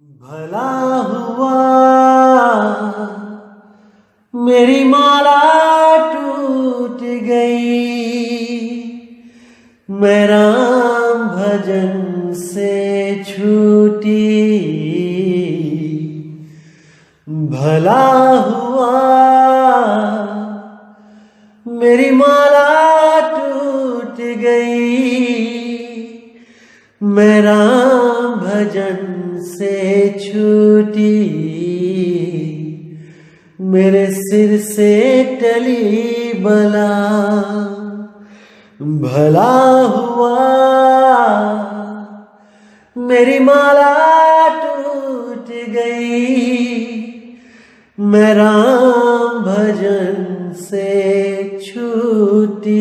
भला हुआ मेरी माला टूट गई, मैं राम भजन से छूटी। भला हुआ मेरी माला टूट गई, मैं राम भजन से छूटी। मेरे सिर से टली बला, भला हुआ मेरी माला टूट गई, मैं राम भजन से छूटी।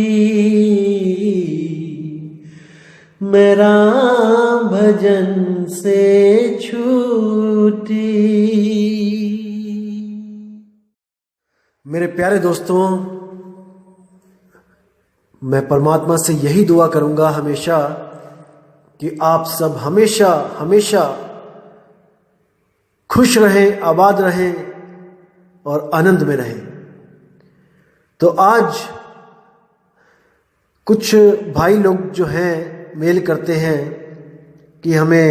मैं राम भजन से छूटी। मेरे प्यारे दोस्तों, मैं परमात्मा से यही दुआ करूंगा हमेशा कि आप सब हमेशा हमेशा खुश रहें, आबाद रहें और आनंद में रहें। तो आज कुछ भाई लोग जो हैं मेल करते हैं कि हमें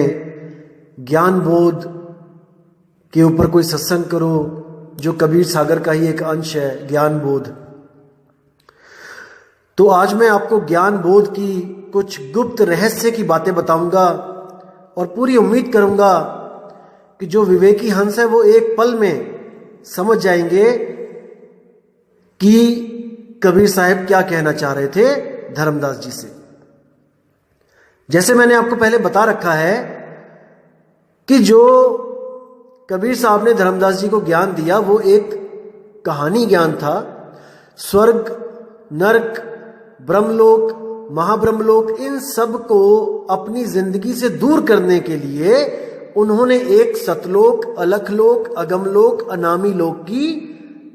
ज्ञान बोध के ऊपर कोई सत्संग करो, जो कबीर सागर का ही एक अंश है ज्ञान बोध। तो आज मैं आपको ज्ञान बोध की कुछ गुप्त रहस्य की बातें बताऊंगा और पूरी उम्मीद करूंगा कि जो विवेकी हंस है वो एक पल में समझ जाएंगे कि कबीर साहब क्या कहना चाह रहे थे धर्मदास जी से। जैसे मैंने आपको पहले बता रखा है कि जो कबीर साहब ने धर्मदास जी को ज्ञान दिया वो एक कहानी ज्ञान था। स्वर्ग, नरक, ब्रह्मलोक, महाब्रह्मलोक, इन सब को अपनी जिंदगी से दूर करने के लिए उन्होंने एक सतलोक, अलखलोक, अगमलोक, अनामी लोक की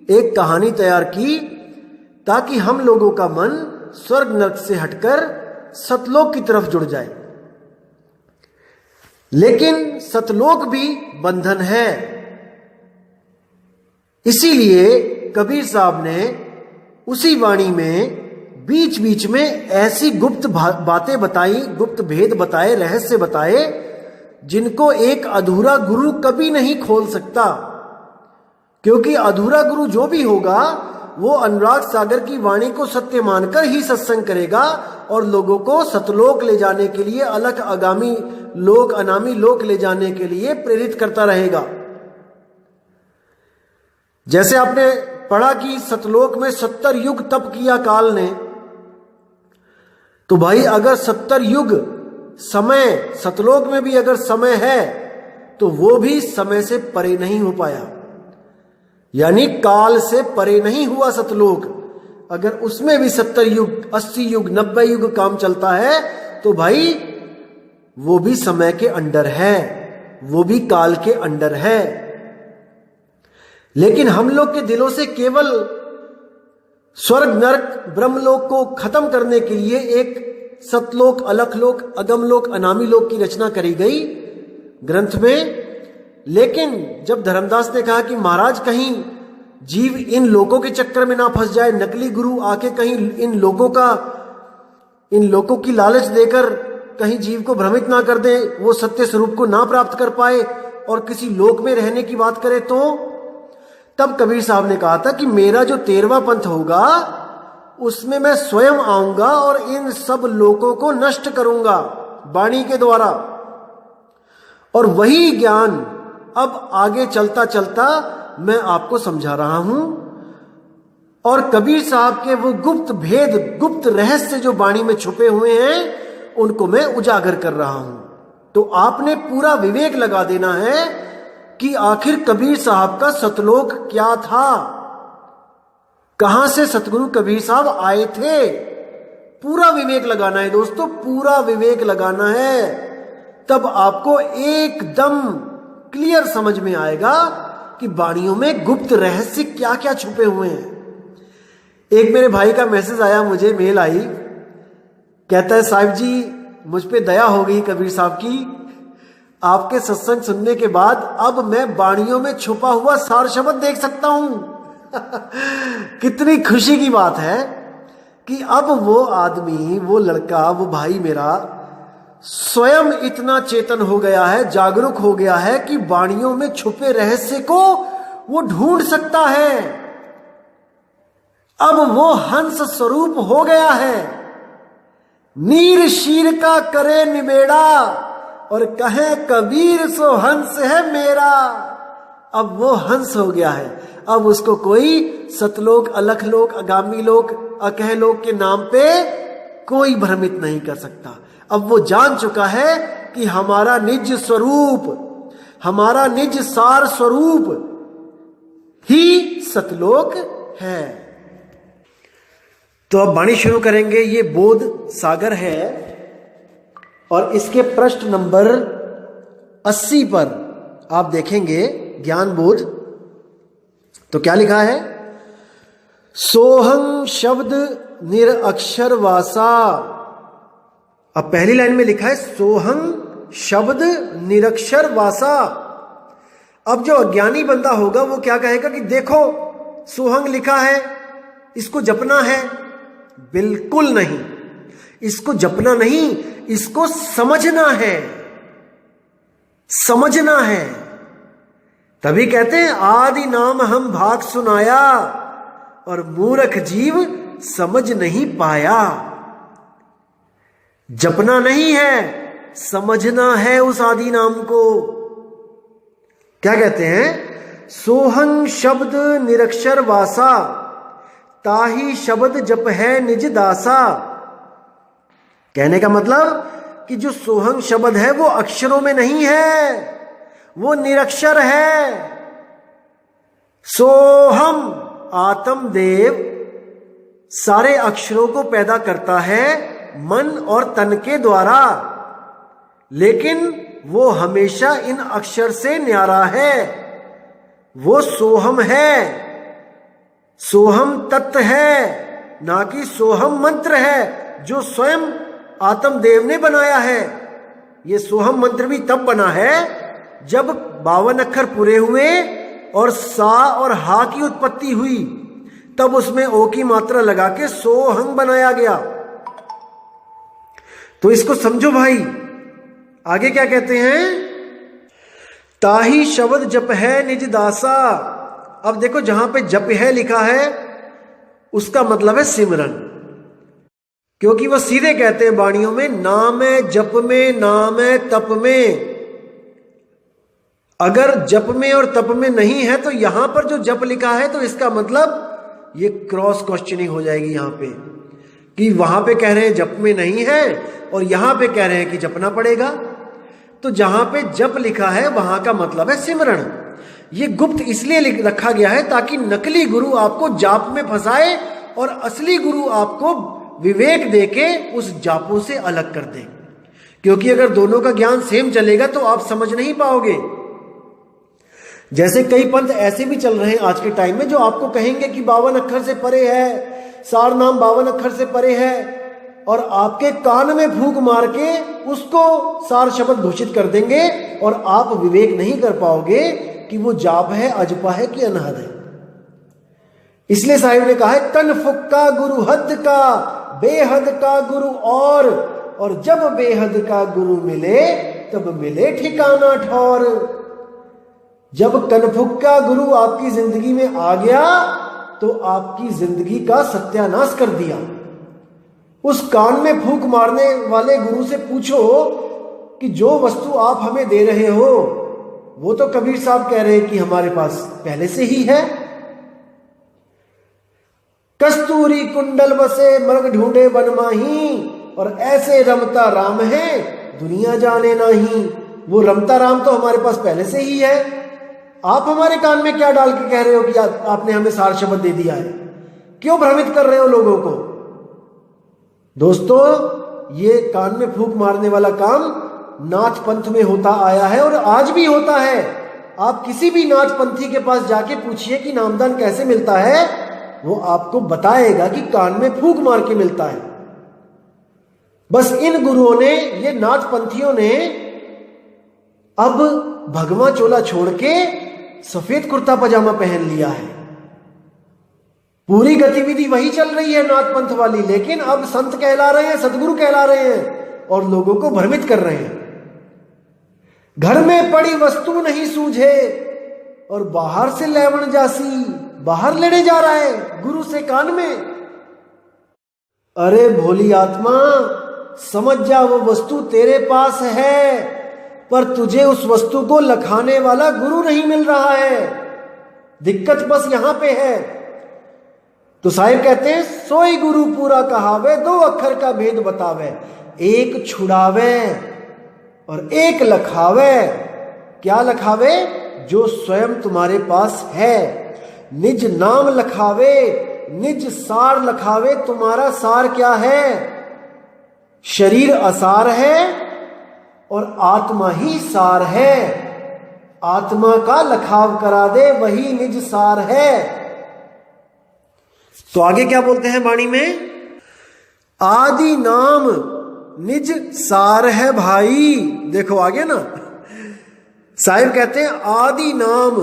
एक कहानी तैयार की, ताकि हम लोगों का मन स्वर्ग नरक से हटकर सतलोक की तरफ जुड़ जाए। लेकिन सतलोक भी बंधन है। इसीलिए कबीर साहब ने उसी वाणी में बीच बीच में ऐसी गुप्त बातें बताई, गुप्त भेद बताए, रहस्य बताए, जिनको एक अधूरा गुरु कभी नहीं खोल सकता। क्योंकि अधूरा गुरु जो भी होगा वो अनुराग सागर की वाणी को सत्य मानकर ही सत्संग करेगा और लोगों को सतलोक ले जाने के लिए, अलग आगामी लोक, अनामी लोक ले जाने के लिए प्रेरित करता रहेगा। जैसे आपने पढ़ा कि सतलोक में 70 युग तप किया काल ने, तो भाई अगर 70 युग समय सतलोक में भी अगर समय है तो वो भी समय से परे नहीं हो पाया, यानी काल से परे नहीं हुआ सतलोक। अगर उसमें भी 70 युग, 80 युग, 90 युग काम चलता है तो भाई वो भी समय के अंडर है, वो भी काल के अंडर है। लेकिन हम लोग के दिलों से केवल स्वर्ग, नरक, ब्रह्मलोक को खत्म करने के लिए एक सतलोक, अलखलोक, अगमलोक, अनामी लोक की रचना करी गई ग्रंथ में। लेकिन जब धर्मदास ने कहा कि महाराज कहीं जीव इन लोगों के चक्कर में ना फंस जाए, नकली गुरु आके कहीं इन लोगों की लालच देकर कहीं जीव को भ्रमित ना कर दे, वो सत्य स्वरूप को ना प्राप्त कर पाए और किसी लोक में रहने की बात करे, तो तब कबीर साहब ने कहा था कि मेरा जो 13वां पंथ होगा उसमें मैं स्वयं आऊंगा और इन सब लोगों को नष्ट करूंगा वाणी के द्वारा। और वही ज्ञान अब आगे चलता चलता मैं आपको समझा रहा हूं और कबीर साहब के वो गुप्त भेद, गुप्त रहस्य जो वाणी में छुपे हुए हैं उनको मैं उजागर कर रहा हूं। तो आपने पूरा विवेक लगा देना है कि आखिर कबीर साहब का सतलोक क्या था, कहां से सतगुरु कबीर साहब आए थे। पूरा विवेक लगाना है दोस्तों, पूरा विवेक लगाना है, तब आपको एकदम क्लियर समझ में आएगा कि वाणियों में गुप्त रहस्य क्या क्या छुपे हुए हैं। एक मेरे भाई का मैसेज आया, मुझे मेल आई, कहता है साहिब जी मुझ पे दया हो गई कबीर साहब की, आपके सत्संग सुनने के बाद अब मैं वाणियों में छुपा हुआ सार शब्द देख सकता हूं। कितनी खुशी की बात है कि अब वो आदमी, वो लड़का, वो भाई मेरा स्वयं इतना चेतन हो गया है, जागरूक हो गया है कि वाणियों में छुपे रहस्य को वो ढूंढ सकता है। अब वो हंस स्वरूप हो गया है। नीर शीर का करे निबेड़ा और कहे कबीर सो हंस है मेरा। अब वो हंस हो गया है। अब उसको कोई सतलोक, अलख लोक, अगामी लोक, अकह लोक के नाम पे कोई भ्रमित नहीं कर सकता। अब वो जान चुका है कि हमारा निज स्वरूप, हमारा निज सार स्वरूप ही सतलोक है। तो अब वाणी शुरू करेंगे। ये बोध सागर है और इसके पृष्ठ नंबर 80 पर आप देखेंगे ज्ञान बोध। तो क्या लिखा है? सोहं शब्द निरअक्षर वासा। अब पहली लाइन में लिखा है सोहं शब्द निरक्षर वासा। अब जो अज्ञानी बंदा होगा वो क्या कहेगा कि देखो सोहंग लिखा है, इसको जपना है। बिल्कुल नहीं, इसको जपना नहीं, इसको समझना है, समझना है। तभी कहते हैं आदि नाम हम भाग सुनाया और मूर्ख जीव समझ नहीं पाया। जपना नहीं है, समझना है उस आदि नाम को। क्या कहते हैं? सोहं शब्द निरक्षर वासा, ताही शब्द जप है निज दासा। कहने का मतलब कि जो सोहं शब्द है वो अक्षरों में नहीं है, वो निरक्षर है। सोहम आत्म देव सारे अक्षरों को पैदा करता है मन और तन के द्वारा, लेकिन वो हमेशा इन अक्षर से न्यारा है। वो सोहम है, सोहम तत्व है, ना कि सोहम मंत्र है जो स्वयं आत्मदेव ने बनाया है। ये सोहम मंत्र भी तब बना है जब 52 अक्षर पूरे हुए और सा और हा की उत्पत्ति हुई, तब उसमें ओ की मात्रा लगा के सोहंग बनाया गया। तो इसको समझो भाई। आगे क्या कहते हैं? ताही शब्द जप है निज दासा। अब देखो जहां पे जप है लिखा है उसका मतलब है सिमरन, क्योंकि वो सीधे कहते हैं वाणियों में नाम है जप में, नाम है तप में। अगर जप में और तप में नहीं है तो यहां पर जो जप लिखा है तो इसका मतलब ये क्रॉस क्वेश्चनिंग हो जाएगी यहां पे, कि वहां पे कह रहे हैं जप में नहीं है और यहां पे कह रहे हैं कि जपना पड़ेगा। तो जहां पे जप लिखा है वहां का मतलब है सिमरण। ये गुप्त इसलिए रखा गया है ताकि नकली गुरु आपको जाप में फंसाए और असली गुरु आपको विवेक देके उस जापों से अलग कर दे। क्योंकि अगर दोनों का ज्ञान सेम चलेगा तो आप समझ नहीं पाओगे। जैसे कई पंथ ऐसे भी चल रहे हैं आज के टाइम में जो आपको कहेंगे कि 52 अक्षर से परे है, सार नाम 52 अक्षर से परे है, और आपके कान में फूंक मार के उसको सार शब्द घोषित कर देंगे और आप विवेक नहीं कर पाओगे कि वो जाप है, अजपा है कि अनहद है। इसलिए साहिब ने कहा है कन फुक्का गुरु हद का, बेहद का गुरु और जब बेहद का गुरु मिले तब मिले ठिकाना ठौर। जब कनफुक्का गुरु आपकी जिंदगी में आ गया तो आपकी जिंदगी का सत्यानाश कर दिया। उस कान में फूंक मारने वाले गुरु से पूछो कि जो वस्तु आप हमें दे रहे हो वो तो कबीर साहब कह रहे हैं कि हमारे पास पहले से ही है। कस्तूरी कुंडल बसे मृग ढूंढे वन माही, और ऐसे रमता राम है दुनिया जाने नहीं। वो रमता राम तो हमारे पास पहले से ही है। आप हमारे कान में क्या डाल के कह रहे हो कि आपने हमें सार शब्द दे दिया है? क्यों भ्रमित कर रहे हो लोगों को? दोस्तों, ये कान में फूंक मारने वाला काम नाथ पंथ में होता आया है और आज भी होता है। आप किसी भी नाथ पंथी के पास जाके पूछिए कि नामदान कैसे मिलता है, वो आपको बताएगा कि कान में फूंक मार के मिलता है। बस इन गुरुओं ने, ये नाथ पंथियों ने अब भगवा चोला छोड़ के सफेद कुर्ता पजामा पहन लिया है। पूरी गतिविधि वही चल रही है नाथ पंथ वाली, लेकिन अब संत कहला रहे हैं, सदगुरु कहला रहे हैं और लोगों को भ्रमित कर रहे हैं। घर में पड़ी वस्तु नहीं सूझे और बाहर से लेवन जासी, बाहर लेने जा रहा है गुरु से कान में। अरे भोली आत्मा, समझ जा वो वस्तु तेरे पास है, पर तुझे उस वस्तु को लखाने वाला गुरु नहीं मिल रहा है। दिक्कत बस यहां पे है। तो साहिब कहते हैं, सोई गुरु पूरा कहावे, दो अक्षर का भेद बतावे, एक छुड़ावे और एक लखावे। क्या लखावे? जो स्वयं तुम्हारे पास है। निज नाम लखावे, निज सार लखावे। तुम्हारा सार क्या है? शरीर असार है और आत्मा ही सार है। आत्मा का लखाव करा दे, वही निज सार है। तो आगे क्या बोलते हैं वाणी में? आदि नाम निज सार है भाई। देखो आगे ना, साहिब कहते हैं आदि नाम,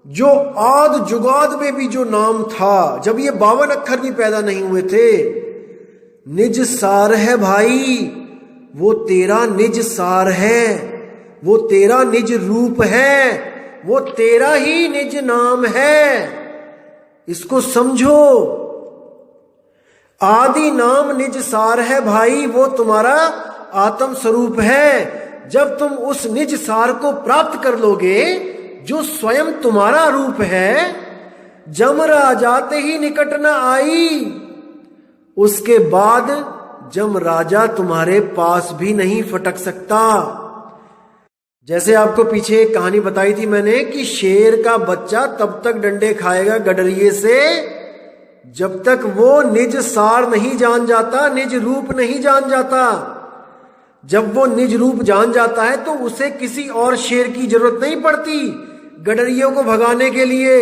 जो आद जुगाद में भी जो नाम था, जब ये 52 अक्षर भी पैदा नहीं हुए थे, निज सार है भाई। वो तेरा निज सार है, वो तेरा निज रूप है, वो तेरा ही निज नाम है। इसको समझो। आदि नाम निज सार है भाई, वो तुम्हारा आत्म स्वरूप है। जब तुम उस निज सार को प्राप्त कर लोगे, जो स्वयं तुम्हारा रूप है, जमरा जाते ही निकट न आई, उसके बाद जम राजा तुम्हारे पास भी नहीं फटक सकता। जैसे आपको पीछे एक कहानी बताई थी मैंने कि शेर का बच्चा तब तक डंडे खाएगा गडरिये से जब तक वो निज सार नहीं जान जाता, निज रूप नहीं जान जाता। जब वो निज रूप जान जाता है तो उसे किसी और शेर की जरूरत नहीं पड़ती गडरियों को भगाने के लिए।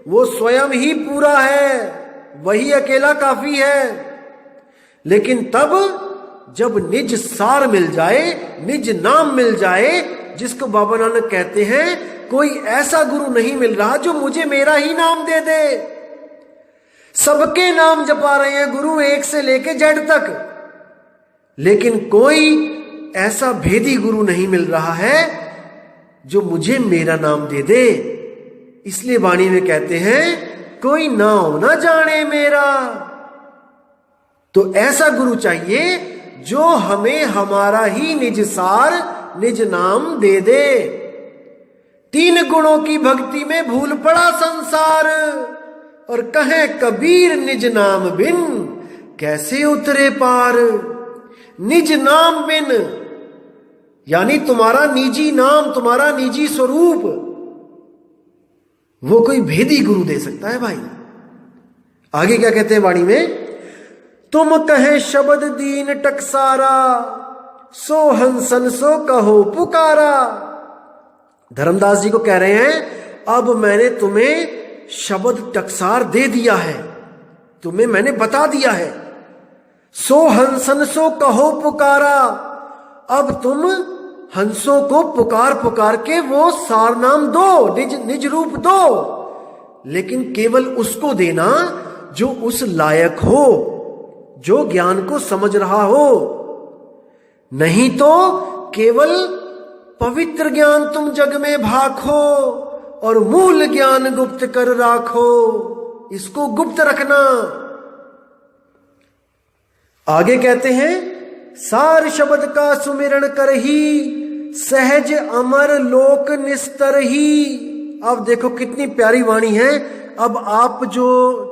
वो स्वयं ही पूरा है, वही अकेला काफी है। लेकिन तब जब निज सार मिल जाए, निज नाम मिल जाए, जिसको बाबा नानक कहते हैं कोई ऐसा गुरु नहीं मिल रहा जो मुझे मेरा ही नाम दे दे। सबके नाम जपा रहे हैं गुरु, एक से लेके जेड तक, लेकिन कोई ऐसा भेदी गुरु नहीं मिल रहा है जो मुझे मेरा नाम दे दे। इसलिए वाणी में कहते हैं कोई नाम ना जाने मेरा। तो ऐसा गुरु चाहिए जो हमें हमारा ही निज सार, निज नाम दे दे। 3 गुणों की भक्ति में भूल पड़ा संसार, और कहे कबीर निज नाम बिन कैसे उतरे पार। निज नाम बिन यानी तुम्हारा निजी नाम, तुम्हारा निजी स्वरूप, वो कोई भेदी गुरु दे सकता है भाई। आगे क्या कहते हैं वाणी में? तुम कहे शब्द दीन टकसारा, सो हंसन सो कहो पुकारा। धर्मदास जी को कह रहे हैं अब मैंने तुम्हें शब्द टकसार दे दिया है, तुम्हें मैंने बता दिया है। सो हंसन सो कहो पुकारा, अब तुम हंसों को पुकार पुकार के वो सार नाम दो, निज रूप दो, लेकिन केवल उसको देना जो उस लायक हो, जो ज्ञान को समझ रहा हो। नहीं तो केवल पवित्र ज्ञान तुम जग में भाखो और मूल ज्ञान गुप्त कर राखो। इसको गुप्त रखना। आगे कहते हैं सार शब्द का सुमिरण कर ही, सहज अमर लोक निस्तर ही। अब देखो कितनी प्यारी वाणी है। अब आप जो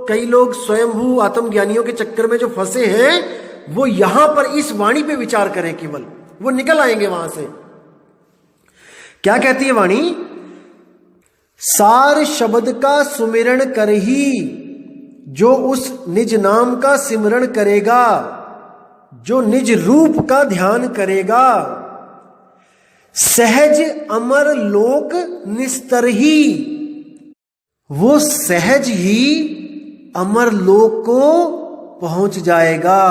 कई लोग स्वयंभू आत्मज्ञानियों के चक्कर में जो फंसे हैं, वो यहां पर इस वाणी पे विचार करें, केवल वो निकल आएंगे वहां से। क्या कहती है वाणी? सार शब्द का सुमिरण कर ही, जो उस निज नाम का सिमरण करेगा, जो निज रूप का ध्यान करेगा, सहज अमर लोक निस्तर ही, वो सहज ही अमर लोक को पहुंच जाएगा।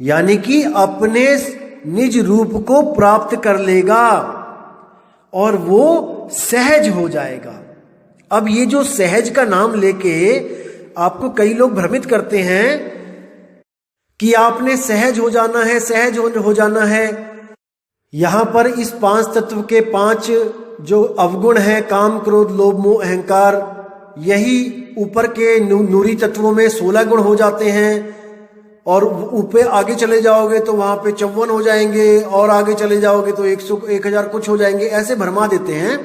यानी कि अपने निज रूप को प्राप्त कर लेगा और वो सहज हो जाएगा। अब ये जो सहज का नाम लेके आपको कई लोग भ्रमित करते हैं कि आपने सहज हो जाना है, सहज हो जाना है। यहां पर इस 5 तत्व के 5 जो अवगुण है, काम क्रोध लोभ मोह अहंकार, यही ऊपर के नूरी तत्वों में 16 गुण हो जाते हैं। और ऊपर आगे चले जाओगे तो वहां पे 54 हो जाएंगे, और आगे चले जाओगे तो 1000 कुछ हो जाएंगे, ऐसे भरमा देते हैं।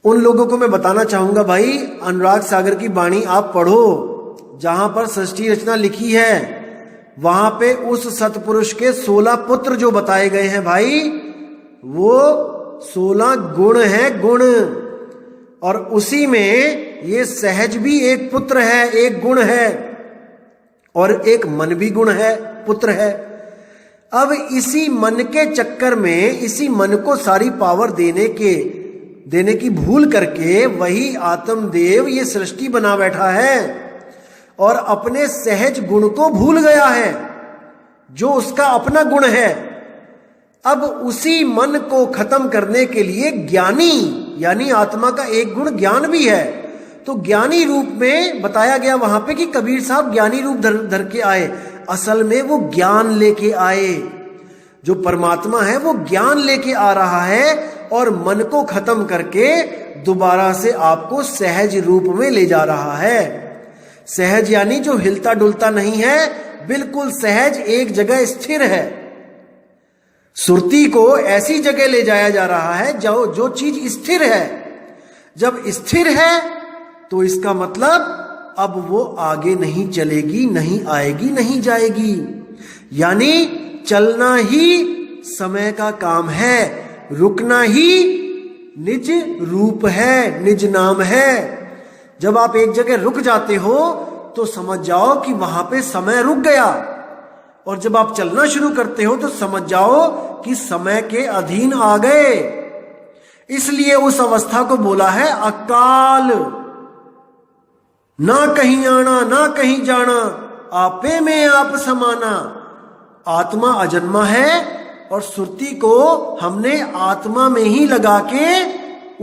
उन लोगों को मैं बताना चाहूंगा, भाई अनुराग सागर की वाणी आप पढ़ो, जहां पर सृष्टि रचना लिखी है वहां पे उस सतपुरुष के 16 पुत्र जो बताए गए हैं भाई, वो 16 गुण है, गुण। और उसी में ये सहज भी एक पुत्र है, एक गुण है, और एक मन भी गुण है, पुत्र है। अब इसी मन के चक्कर में, इसी मन को सारी पावर देने की भूल करके वही आत्मदेव ये सृष्टि बना बैठा है और अपने सहज गुण को भूल गया है, जो उसका अपना गुण है। अब उसी मन को खत्म करने के लिए ज्ञानी, यानी आत्मा का एक गुण ज्ञान भी है, तो ज्ञानी रूप में बताया गया वहां पे कि कबीर साहब ज्ञानी रूप धर के आए। असल में वो ज्ञान लेके आए, जो परमात्मा है वो ज्ञान लेके आ रहा है और मन को खत्म करके दोबारा से आपको सहज रूप में ले जा रहा है। सहज यानी जो हिलता डुलता नहीं है, बिल्कुल सहज एक जगह स्थिर है। सुरती को ऐसी जगह ले जाया जा रहा है जो चीज स्थिर है। जब स्थिर है तो इसका मतलब अब वो आगे नहीं चलेगी, नहीं आएगी, नहीं जाएगी। यानी चलना ही समय का काम है, रुकना ही निज रूप है, निज नाम है। जब आप एक जगह रुक जाते हो तो समझ जाओ कि वहां पे समय रुक गया, और जब आप चलना शुरू करते हो तो समझ जाओ कि समय के अधीन आ गए। इसलिए उस अवस्था को बोला है अकाल। ना कहीं आना ना कहीं जाना, आपे में आप समाना। आत्मा अजन्मा है और सुरती को हमने आत्मा में ही लगा के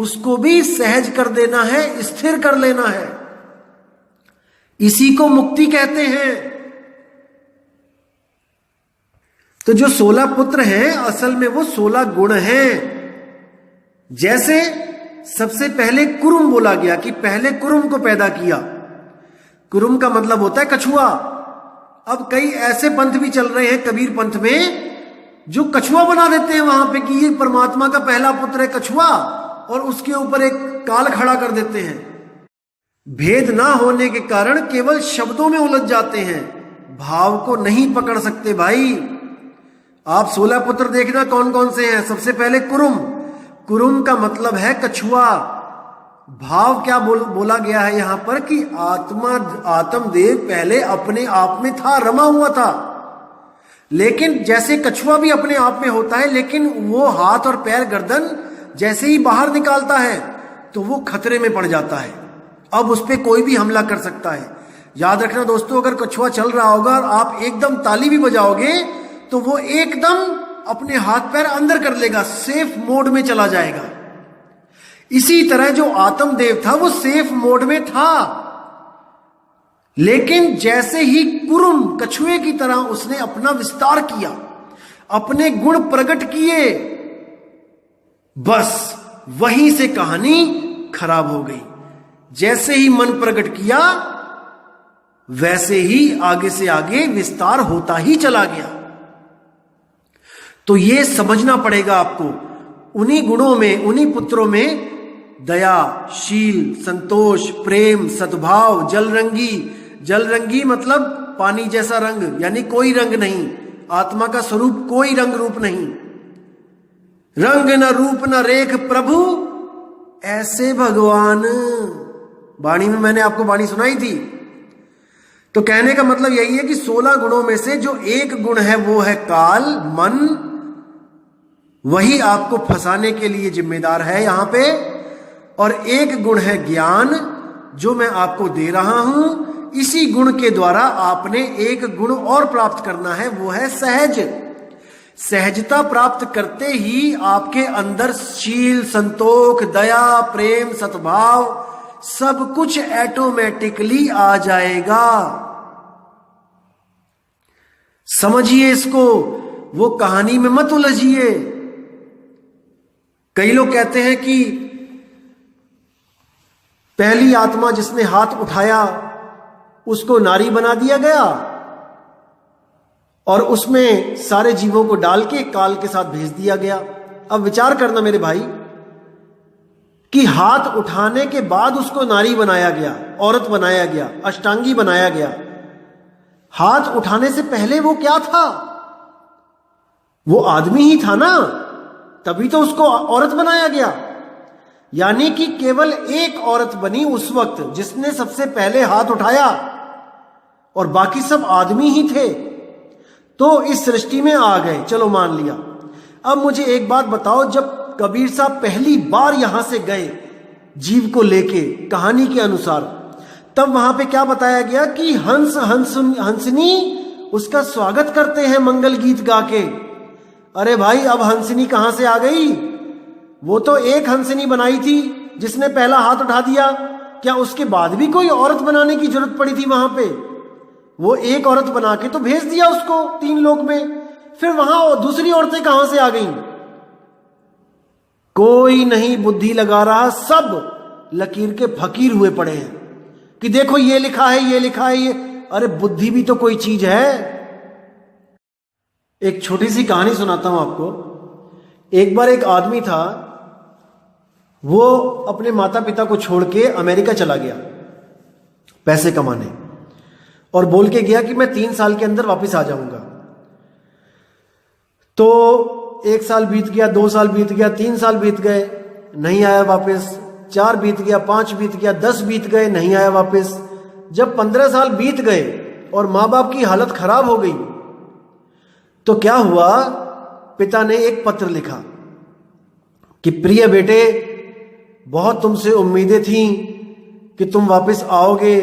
उसको भी सहज कर देना है, स्थिर कर लेना है। इसी को मुक्ति कहते हैं। तो जो 16 पुत्र हैं असल में वो 16 गुण हैं। जैसे सबसे पहले कुरुम बोला गया कि पहले कुरुम को पैदा किया। कुरुम का मतलब होता है कछुआ। अब कई ऐसे पंथ भी चल रहे हैं कबीर पंथ में जो कछुआ बना देते हैं वहां पे कि ये परमात्मा का पहला पुत्र है कछुआ, और उसके ऊपर एक काल खड़ा कर देते हैं। भेद ना होने के कारण केवल शब्दों में उलझ जाते हैं, भाव को नहीं पकड़ सकते। भाई आप 16 पुत्र देखना कौन कौन से हैं। सबसे पहले कुरुम। कुरुम का मतलब है कछुआ। भाव क्या बोला गया है यहां पर कि आत्मदेव पहले अपने आप में था, रमा हुआ था। लेकिन जैसे कछुआ भी अपने आप में होता है, लेकिन वो हाथ और पैर गर्दन जैसे ही बाहर निकालता है तो वो खतरे में पड़ जाता है। अब उस पर कोई भी हमला कर सकता है। याद रखना दोस्तों, अगर कछुआ चल रहा होगा और आप एकदम ताली भी बजाओगे तो वो एकदम अपने हाथ पैर अंदर कर लेगा, सेफ मोड में चला जाएगा। इसी तरह जो आत्मदेव था वो सेफ मोड में था, लेकिन जैसे ही कुरुम कछुए की तरह उसने अपना विस्तार किया, अपने गुण प्रकट किए, बस वहीं से कहानी खराब हो गई। जैसे ही मन प्रकट किया वैसे ही आगे से आगे विस्तार होता ही चला गया। तो ये समझना पड़ेगा आपको, उन्हीं गुणों में, उन्हीं पुत्रों में दया, शील, संतोष, प्रेम, सद्भाव, जलरंगी। जलरंगी मतलब पानी जैसा रंग, यानी कोई रंग नहीं। आत्मा का स्वरूप कोई रंग रूप नहीं। रंग न रूप न रेख प्रभु ऐसे भगवान। वाणी में मैंने आपको वाणी सुनाई थी। तो कहने का मतलब यही है कि 16 गुणों में से जो एक गुण है वो है काल, मन। वही आपको फंसाने के लिए जिम्मेदार है यहां पे। और एक गुण है ज्ञान, जो मैं आपको दे रहा हूं। इसी गुण के द्वारा आपने एक गुण और प्राप्त करना है, वो है सहज। सहजता प्राप्त करते ही आपके अंदर शील, संतोष, दया, प्रेम, सद्भाव सब कुछ ऑटोमेटिकली आ जाएगा। समझिए इसको, वो कहानी में मत उलझिए। कई लोग कहते हैं कि पहली आत्मा जिसने हाथ उठाया उसको नारी बना दिया गया और उसमें सारे जीवों को डाल के काल के साथ भेज दिया गया। अब विचार करना मेरे भाई कि हाथ उठाने के बाद उसको नारी बनाया गया, औरत बनाया गया, अष्टांगी बनाया गया। हाथ उठाने से पहले वो क्या था? वो आदमी ही था ना, तभी तो उसको औरत बनाया गया। यानी कि केवल एक औरत बनी उस वक्त जिसने सबसे पहले हाथ उठाया और बाकी सब आदमी ही थे, तो इस सृष्टि में आ गए। चलो मान लिया। अब मुझे एक बात बताओ, जब कबीर साहब पहली बार यहां से गए जीव को लेके कहानी के अनुसार, तब वहां पे क्या बताया गया कि हंस हंसनी उसका स्वागत करते हैं मंगल गीत गा के। अरे भाई, अब हंसनी कहां से आ गई? वो तो एक हंसनी बनाई थी जिसने पहला हाथ उठा दिया। क्या उसके बाद भी कोई औरत बनाने की जरूरत पड़ी थी वहां पे? वो एक औरत बना के तो भेज दिया उसको 3 लोक में। फिर वहां दूसरी औरतें कहां से आ गईं? कोई नहीं बुद्धि लगा रहा, सब लकीर के फकीर हुए पड़े हैं कि देखो ये लिखा है, ये लिखा है, ये। अरे बुद्धि भी तो कोई चीज है। एक छोटी सी कहानी सुनाता हूं आपको। एक बार एक आदमी था, वो अपने माता पिता को छोड़ के अमेरिका चला गया पैसे कमाने, और बोल के गया कि मैं 3 साल के अंदर वापस आ जाऊंगा। तो 1 साल बीत गया, 2 साल बीत गया, 3 साल बीत गए, नहीं आया वापस। 4 बीत गया, 5 बीत गया, 10 बीत गए, नहीं आया वापस। जब 15 साल बीत गए और मां बाप की हालत खराब हो गई, तो क्या हुआ? पिता ने एक पत्र लिखा कि प्रिय बेटे, बहुत तुमसे उम्मीदें थीं कि तुम वापस आओगे,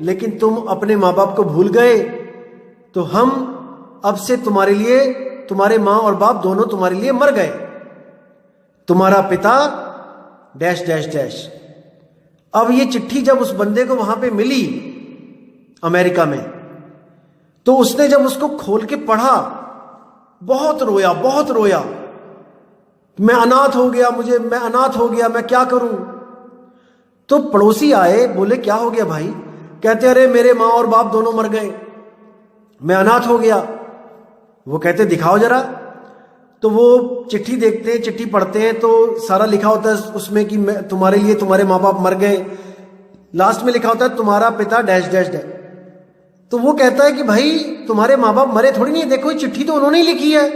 लेकिन तुम अपने मां बाप को भूल गए। तो हम अब से तुम्हारे लिए, तुम्हारे मां और बाप दोनों तुम्हारे लिए मर गए। तुम्हारा पिता डैश डैश डैश। अब ये चिट्ठी जब उस बंदे को वहां पे मिली अमेरिका में, तो उसने जब उसको खोल के पढ़ा, बहुत रोया, बहुत रोया। मैं अनाथ हो गया, मैं अनाथ हो गया, मैं क्या करूं? तो पड़ोसी आए, बोले क्या हो गया भाई? कहते अरे मेरे मां और बाप दोनों मर गए, मैं अनाथ हो गया। वो कहते दिखाओ जरा। तो वो चिट्ठी देखते हैं, चिट्ठी पढ़ते हैं, तो सारा लिखा होता है उसमें कि तुम्हारे लिए तुम्हारे माँ बाप मर गए। लास्ट में लिखा होता है तुम्हारा पिता डैश डैश डैश। तो वो कहता है कि भाई तुम्हारे माँ बाप मरे थोड़ी नहीं, देखो चिट्ठी तो उन्होंने ही लिखी है।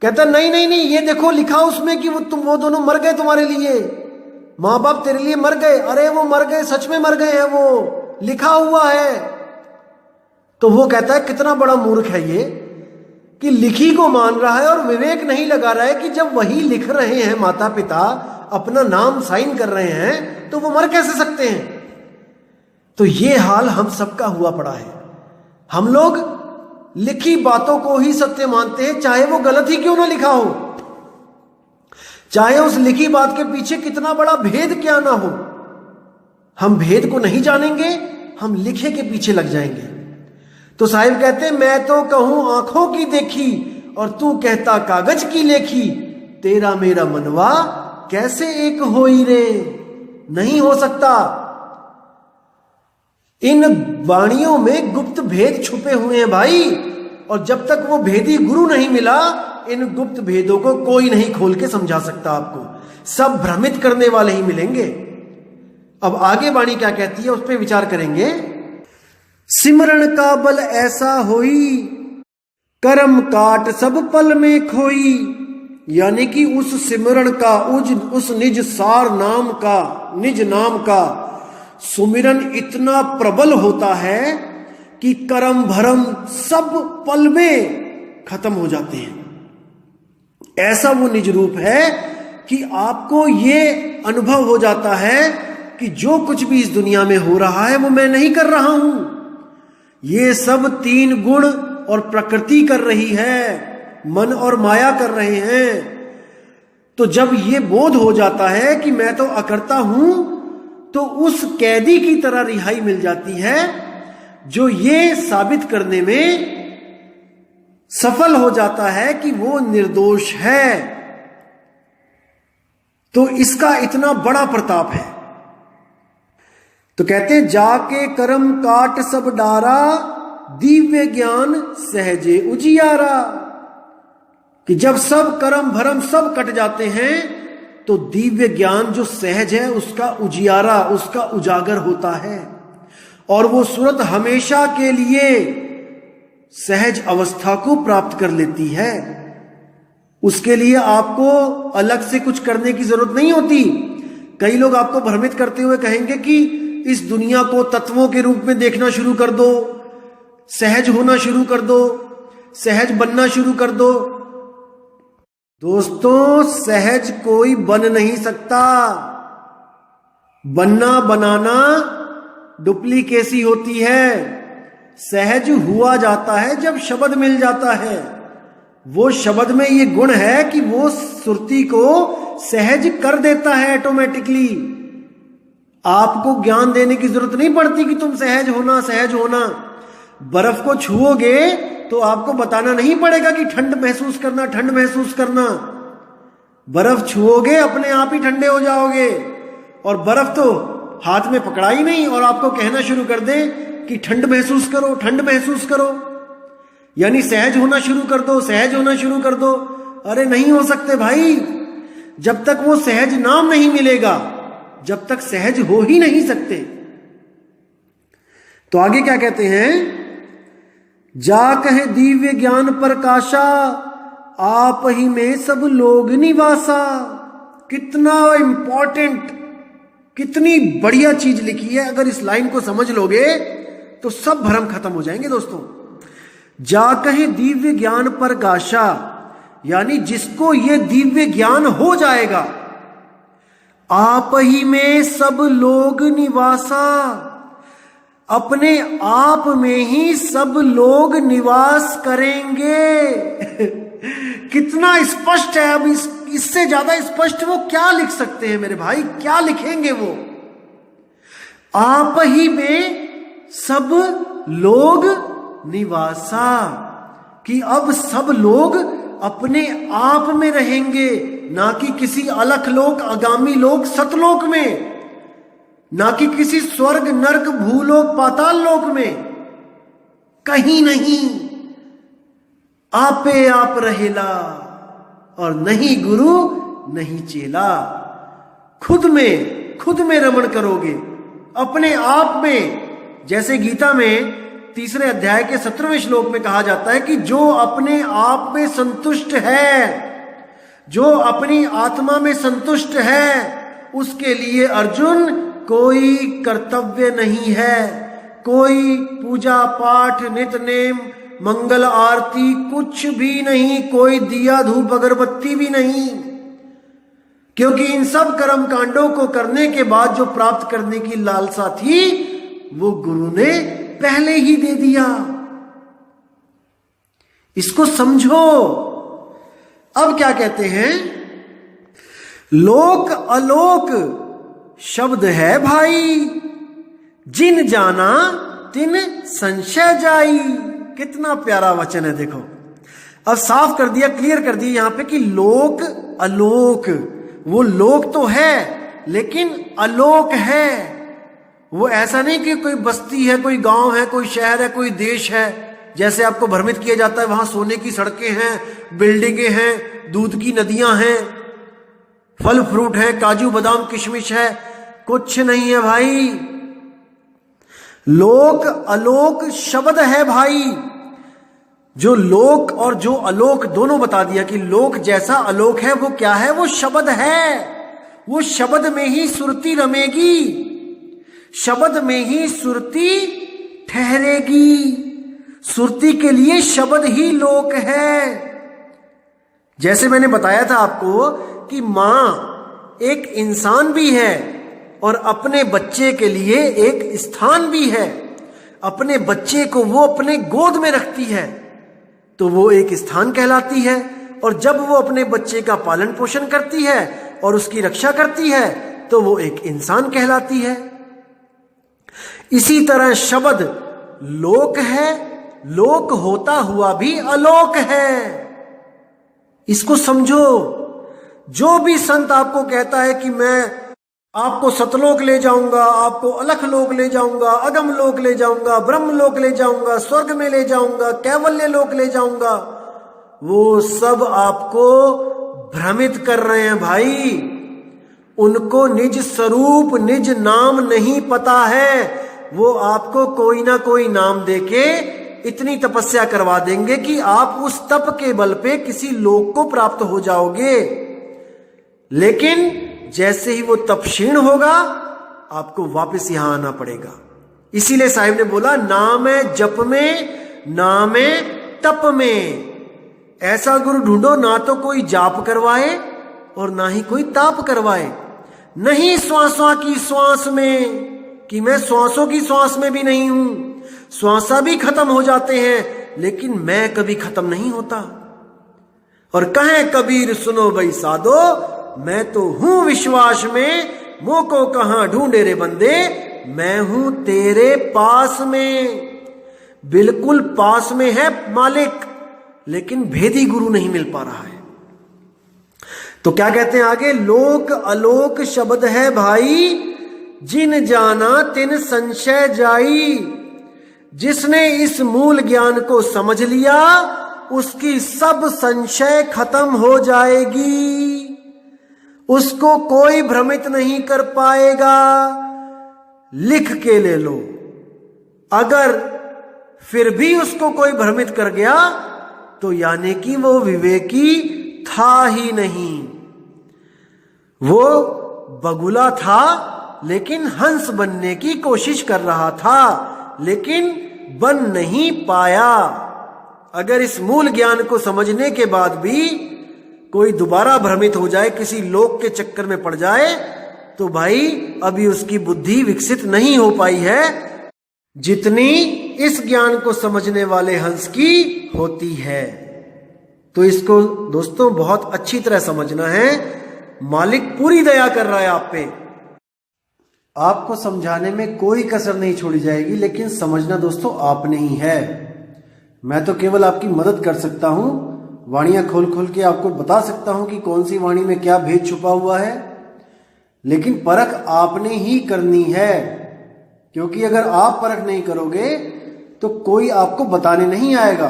कहता नहीं नहीं नहीं, ये देखो लिखा उसमें कि वो दोनों मर गए तुम्हारे लिए, माँ बाप तेरे लिए मर गए। अरे वो मर गए, सच में मर गए हैं, वो लिखा हुआ है। तो वो कहता है कितना बड़ा मूर्ख है ये कि लिखी को मान रहा है और विवेक नहीं लगा रहा है कि जब वही लिख रहे हैं माता पिता, अपना नाम साइन कर रहे हैं, तो वो मर कैसे सकते हैं? तो ये हाल हम सबका हुआ पड़ा है। हम लोग लिखी बातों को ही सत्य मानते हैं, चाहे वो गलत ही क्यों ना लिखा हो, चाहे उस लिखी बात के पीछे कितना बड़ा भेद क्या ना हो। हम भेद को नहीं जानेंगे, हम लिखे के पीछे लग जाएंगे। तो साहिब कहते मैं तो कहूं आंखों की देखी और तू कहता कागज की लेखी, तेरा मेरा मनवा कैसे एक होई रे। नहीं हो सकता। इन वाणियों में गुप्त भेद छुपे हुए हैं भाई, और जब तक वो भेदी गुरु नहीं मिला, इन गुप्त भेदों को कोई नहीं खोल के समझा सकता आपको। सब भ्रमित करने वाले ही मिलेंगे। अब आगे वाणी क्या कहती है उस पर विचार करेंगे। सिमरण का बल ऐसा होई, कर्म काट सब पल में खोई। यानी कि उस सिमरण का, उस निज सार नाम का, निज नाम का सुमिरन इतना प्रबल होता है कि कर्म भरम सब पल में खत्म हो जाते हैं। ऐसा वो निज रूप है कि आपको ये अनुभव हो जाता है कि जो कुछ भी इस दुनिया में हो रहा है वो मैं नहीं कर रहा हूं, ये सब 3 गुण और प्रकृति कर रही है। मन और माया कर रहे हैं। तो जब ये बोध हो जाता है कि मैं तो अकर्ता हूं, तो उस कैदी की तरह रिहाई मिल जाती है जो ये साबित करने में सफल हो जाता है कि वो निर्दोष है। तो इसका इतना बड़ा प्रताप है। तो कहते हैं, जाके कर्म काट सब डारा, दिव्य ज्ञान सहजे उजियारा। कि जब सब कर्म भरम सब कट जाते हैं तो दिव्य ज्ञान जो सहज है उसका उजियारा, उसका उजागर होता है, और वो सूरत हमेशा के लिए सहज अवस्था को प्राप्त कर लेती है। उसके लिए आपको अलग से कुछ करने की जरूरत नहीं होती। कई लोग आपको भ्रमित करते हुए कहेंगे कि इस दुनिया को तत्वों के रूप में देखना शुरू कर दो, सहज होना शुरू कर दो, सहज बनना शुरू कर दो। दोस्तों, सहज कोई बन नहीं सकता। बनना बनाना डुप्लीकेसी होती है। सहज हुआ जाता है जब शब्द मिल जाता है। वो शब्द में ये गुण है कि वो सुरती को सहज कर देता है ऑटोमेटिकली। आपको ज्ञान देने की जरूरत नहीं पड़ती कि तुम सहज होना, सहज होना। बर्फ को छुओगे तो आपको बताना नहीं पड़ेगा कि ठंड महसूस करना, ठंड महसूस करना। बर्फ छुओगे अपने आप ही ठंडे हो जाओगे। और बर्फ तो हाथ में पकड़ा ही नहीं और आपको कहना शुरू कर दे कि ठंड महसूस करो, ठंड महसूस करो, यानी सहज होना शुरू कर दो, सहज होना शुरू कर दो। अरे नहीं हो सकते भाई। जब तक वो सहज नाम नहीं मिलेगा, जब तक सहज हो ही नहीं सकते। तो आगे क्या कहते हैं, जा कहे दिव्य ज्ञान प्रकाशा, आप ही में सब लोग निवासा। कितना इंपॉर्टेंट, कितनी बढ़िया चीज लिखी है। अगर इस लाइन को समझ लोगे तो सब भ्रम खत्म हो जाएंगे दोस्तों। जा कहे दिव्य ज्ञान प्रकाशा, यानी जिसको ये दिव्य ज्ञान हो जाएगा, आप ही में सब लोग निवासा, अपने आप में ही सब लोग निवास करेंगे। कितना स्पष्ट है। अब इससे ज्यादा स्पष्ट वो क्या लिख सकते हैं मेरे भाई, क्या लिखेंगे वो। आप ही में सब लोग निवासा, कि अब सब लोग अपने आप में रहेंगे, ना कि किसी अलख लोक, आगामी लोक, सतलोक में, ना कि किसी स्वर्ग नरक भूलोक पाताल लोक में, कहीं नहीं। आपे आप रहेला और नहीं गुरु नहीं चेला। खुद में रमण करोगे, अपने आप में। जैसे गीता में 3 अध्याय के 17वें श्लोक में कहा जाता है कि जो अपने आप में संतुष्ट है, जो अपनी आत्मा में संतुष्ट है, उसके लिए अर्जुन कोई कर्तव्य नहीं है, कोई पूजा पाठ नित नेम मंगल आरती कुछ भी नहीं, कोई दिया धूप अगरबत्ती भी नहीं। क्योंकि इन सब कर्म कांडों को करने के बाद जो प्राप्त करने की लालसा थी वो गुरु ने पहले ही दे दिया। इसको समझो। अब क्या कहते हैं, लोक अलोक शब्द है भाई, जिन जाना तिन संशय जाई। कितना प्यारा वचन है देखो। अब साफ कर दिया, क्लियर कर दिया यहां पे कि लोक अलोक, वो लोक तो है लेकिन अलोक है। वो ऐसा नहीं कि कोई बस्ती है, कोई गांव है, कोई शहर है, कोई देश है, जैसे आपको भ्रमित किया जाता है वहां सोने की सड़कें हैं, बिल्डिंगें हैं, दूध की नदियां हैं, फल फ्रूट है, काजू बादाम किशमिश है। कुछ नहीं है भाई। लोक अलोक शब्द है भाई। जो लोक और जो अलोक दोनों बता दिया कि लोक जैसा अलोक है वो क्या है, वो शब्द है। वो शब्द में ही सुरती रमेगी, शब्द में ही सुरती ठहरेगी। सुरती के लिए शब्द ही लोक है। जैसे मैंने बताया था आपको कि मां एक इंसान भी है और अपने बच्चे के लिए एक स्थान भी है। अपने बच्चे को वो अपने गोद में रखती है, तो वो एक स्थान कहलाती है, और जब वो अपने बच्चे का पालन पोषण करती है और उसकी रक्षा करती है तो वो एक इंसान कहलाती है। इसी तरह शब्द लोक है, लोक होता हुआ भी अलोक है। इसको समझो। जो भी संत आपको कहता है कि मैं आपको सतलोक ले जाऊंगा, आपको अलख लोक ले जाऊंगा, अगम लोक ले जाऊंगा, ब्रह्म लोक ले जाऊंगा, स्वर्ग में ले जाऊंगा, कैवल्य लोक ले जाऊंगा, वो सब आपको भ्रमित कर रहे हैं भाई। उनको निज स्वरूप निज नाम नहीं पता है। वो आपको कोई ना कोई नाम देके इतनी तपस्या करवा देंगे कि आप उस तप के बल पे किसी लोक को प्राप्त हो जाओगे, लेकिन जैसे ही वो तप क्षीण होगा आपको वापस यहां आना पड़ेगा। इसीलिए साहिब ने बोला नाम है जप में, नाम है तप में। ऐसा गुरु ढूंढो ना तो कोई जाप करवाए और ना ही कोई ताप करवाए। नहीं श्वासों की श्वास में, कि मैं श्वासों की श्वास में भी नहीं हूं, श्वासा भी खत्म हो जाते हैं लेकिन मैं कभी खत्म नहीं होता। और कहें कबीर सुनो भाई साधो, मैं तो हूं विश्वास में, मोको कहां ढूंढे रे बंदे, मैं हूं तेरे पास में। बिल्कुल पास में है मालिक, लेकिन भेदी गुरु नहीं मिल पा रहा है। तो क्या कहते हैं आगे, लोक अलोक शब्द है भाई, जिन जाना तिन संशय जाई। जिसने इस मूल ज्ञान को समझ लिया उसकी सब संशय खत्म हो जाएगी, उसको कोई भ्रमित नहीं कर पाएगा। लिख के ले लो। अगर फिर भी उसको कोई भ्रमित कर गया तो यानी कि वो विवेकी था ही नहीं। वो बगुला था लेकिन हंस बनने की कोशिश कर रहा था, लेकिन बन नहीं पाया। अगर इस मूल ज्ञान को समझने के बाद भी कोई दोबारा भ्रमित हो जाए, किसी लोक के चक्कर में पड़ जाए, तो भाई अभी उसकी बुद्धि विकसित नहीं हो पाई है जितनी इस ज्ञान को समझने वाले हंस की होती है। तो इसको दोस्तों बहुत अच्छी तरह समझना है। मालिक पूरी दया कर रहा है आप पे, आपको समझाने में कोई कसर नहीं छोड़ी जाएगी, लेकिन समझना दोस्तों आपने ही है। मैं तो केवल आपकी मदद कर सकता हूं, वाणियां खोल खोल के आपको बता सकता हूं कि कौन सी वाणी में क्या भेद छुपा हुआ है, लेकिन परख आपने ही करनी है। क्योंकि अगर आप परख नहीं करोगे तो कोई आपको बताने नहीं आएगा।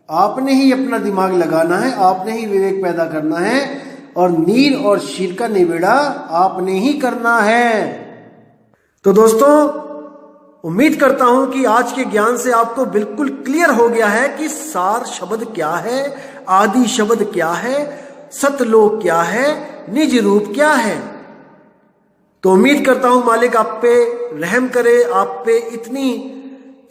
आपने ही अपना दिमाग लगाना है, आपने ही विवेक पैदा करना है, और नीर और शीर का निबेड़ा आपने ही करना है। तो दोस्तों उम्मीद करता हूं कि आज के ज्ञान से आपको बिल्कुल क्लियर हो गया है कि सार शब्द क्या है, आदि शब्द क्या है, सतलोक क्या है, निज रूप क्या है। तो उम्मीद करता हूं मालिक आप पे रहम करे, आप पे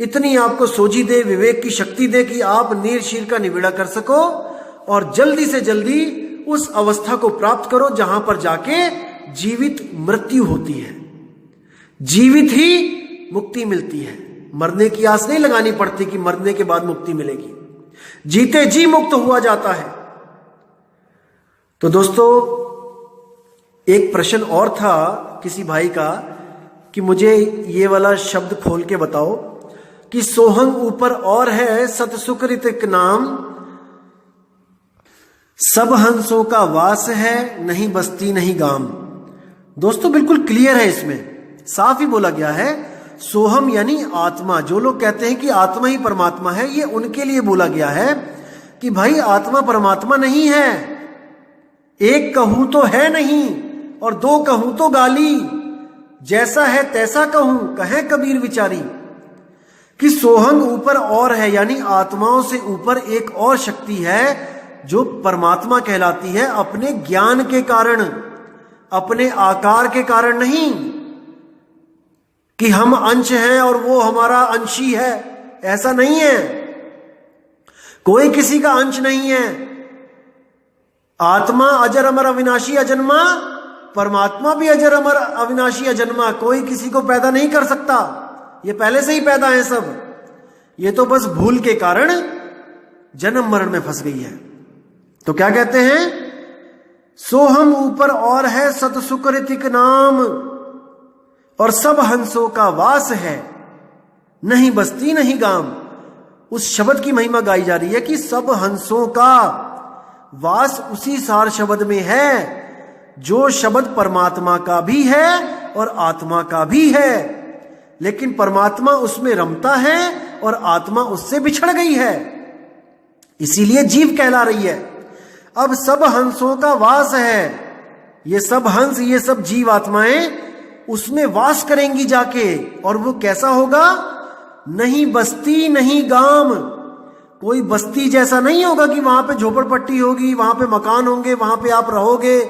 इतनी आपको सोझी दे, विवेक की शक्ति दे कि आप नीर शीर का निबेड़ा कर सको और जल्दी से जल्दी उस अवस्था को प्राप्त करो जहां पर जाके जीवित मृत्यु होती है, जीवित ही मुक्ति मिलती है। मरने की आस नहीं लगानी पड़ती कि मरने के बाद मुक्ति मिलेगी, जीते जी मुक्त हुआ जाता है। तो दोस्तों एक प्रश्न और था किसी भाई का कि मुझे ये वाला शब्द खोल के बताओ कि सोहंग ऊपर और है सतसुकृत नाम, सब हंसों का वास है, नहीं बस्ती नहीं गाम। दोस्तों बिल्कुल क्लियर है, इसमें साफ ही बोला गया है। सोहम यानी आत्मा। जो लोग कहते हैं कि आत्मा ही परमात्मा है, ये उनके लिए बोला गया है कि भाई आत्मा परमात्मा नहीं है। एक कहूं तो है नहीं और दो कहूं तो गाली, जैसा है तैसा कहूं कहे कबीर विचारी। कि सोहंग ऊपर और है यानी आत्माओं से ऊपर एक और शक्ति है जो परमात्मा कहलाती है, अपने ज्ञान के कारण, अपने आकार के कारण नहीं कि हम अंश हैं और वो हमारा अंशी है, ऐसा नहीं है। कोई किसी का अंश नहीं है। आत्मा अजर अमर अविनाशी अजन्मा, परमात्मा भी अजर अमर अविनाशी अजन्मा। कोई किसी को पैदा नहीं कर सकता, ये पहले से ही पैदा है सब। ये तो बस भूल के कारण जन्म मरण में फंस गई है। तो क्या कहते हैं, सो हम ऊपर और है सत सुकृतिक नाम, और सब हंसों का वास है, नहीं बस्ती नहीं गाम। उस शब्द की महिमा गाई जा रही है कि सब हंसों का वास उसी सार शब्द में है, जो शब्द परमात्मा का भी है और आत्मा का भी है, लेकिन परमात्मा उसमें रमता है और आत्मा उससे बिछड़ गई है, इसीलिए जीव कहला रही है। अब सब हंसों का वास है, ये सब हंस, ये सब जीव आत्माएं उसमें वास करेंगी जाके, और वो कैसा होगा, नहीं बस्ती नहीं गांव। कोई बस्ती जैसा नहीं होगा कि वहां पे झोपड़पट्टी होगी, वहां पे मकान होंगे, वहां पे आप रहोगे,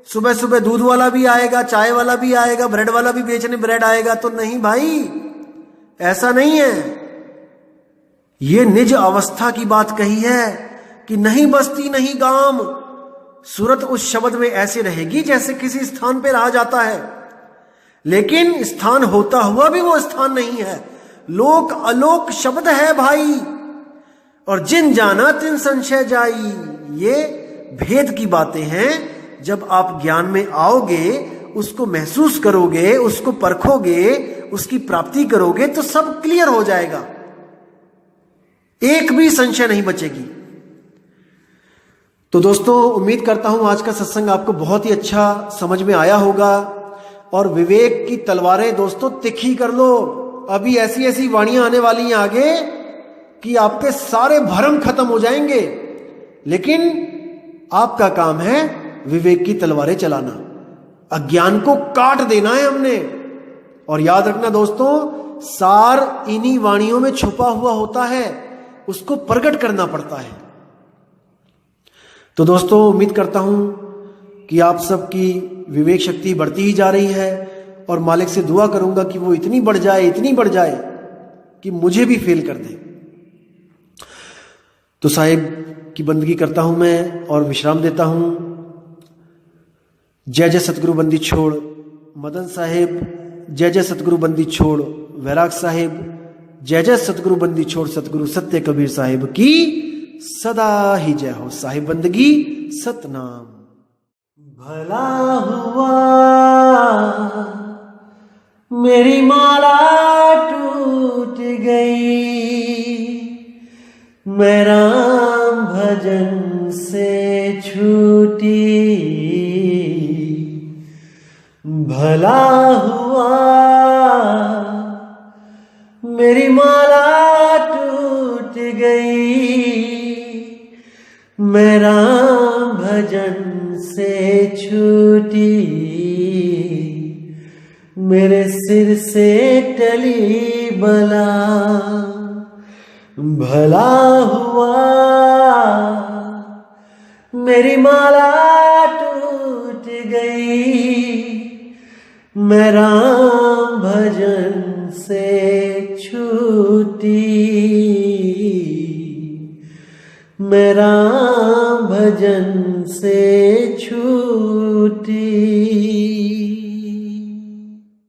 सुबह सुबह दूध वाला भी आएगा, चाय वाला भी आएगा, ब्रेड वाला भी बेचने ब्रेड आएगा। तो नहीं भाई, ऐसा नहीं है। ये निज अवस्था की बात कही है कि नहीं बस्ती नहीं गांव। सूरत उस शब्द में ऐसे रहेगी जैसे किसी स्थान पे रहा जाता है, लेकिन स्थान होता हुआ भी वो स्थान नहीं है। लोक अलोक शब्द है भाई, और जिन जाना तिन संशय जाई। ये भेद की बातें हैं। जब आप ज्ञान में आओगे, उसको महसूस करोगे, उसको परखोगे, उसकी प्राप्ति करोगे, तो सब क्लियर हो जाएगा, एक भी संशय नहीं बचेगी। तो दोस्तों, उम्मीद करता हूं आज का सत्संग आपको बहुत ही अच्छा समझ में आया होगा। और विवेक की तलवारें दोस्तों तिखी कर लो। अभी ऐसी ऐसी वाणियां आने वाली हैं आगे कि आपके सारे भ्रम खत्म हो जाएंगे, लेकिन आपका काम है विवेक की तलवारें चलाना, अज्ञान को काट देना है हमने। और याद रखना दोस्तों, सार इन्हीं वाणियों में छुपा हुआ होता है, उसको प्रकट करना पड़ता है। तो दोस्तों, उम्मीद करता हूं कि आप सबकी विवेक शक्ति बढ़ती ही जा रही है, और मालिक से दुआ करूंगा कि वो इतनी बढ़ जाए, इतनी बढ़ जाए कि मुझे भी फेल कर दे। तो साहिब की बंदगी करता हूं मैं और विश्राम देता हूं। जय जय सतगुरु बंदी छोड़ मदन साहिब, जय जय सतगुरु बंदी छोड़ वैराग साहिब, जय जय सतगुरु बंदी छोड़ सतगुरु सत्य कबीर साहिब की सदा ही जय हो। साहिब बंदगी सतनाम। भला हुआ मेरी माला टूट गई, मैं राम भजन से छूटी। भला हुआ मेरी माला टूट गई, मैं राम भजन से छूटी। मेरे सिर से टली बला, भला हुआ मेरी माला टूट गई, मैं राम भजन से छूटी। मैं राम भजन से छूटी।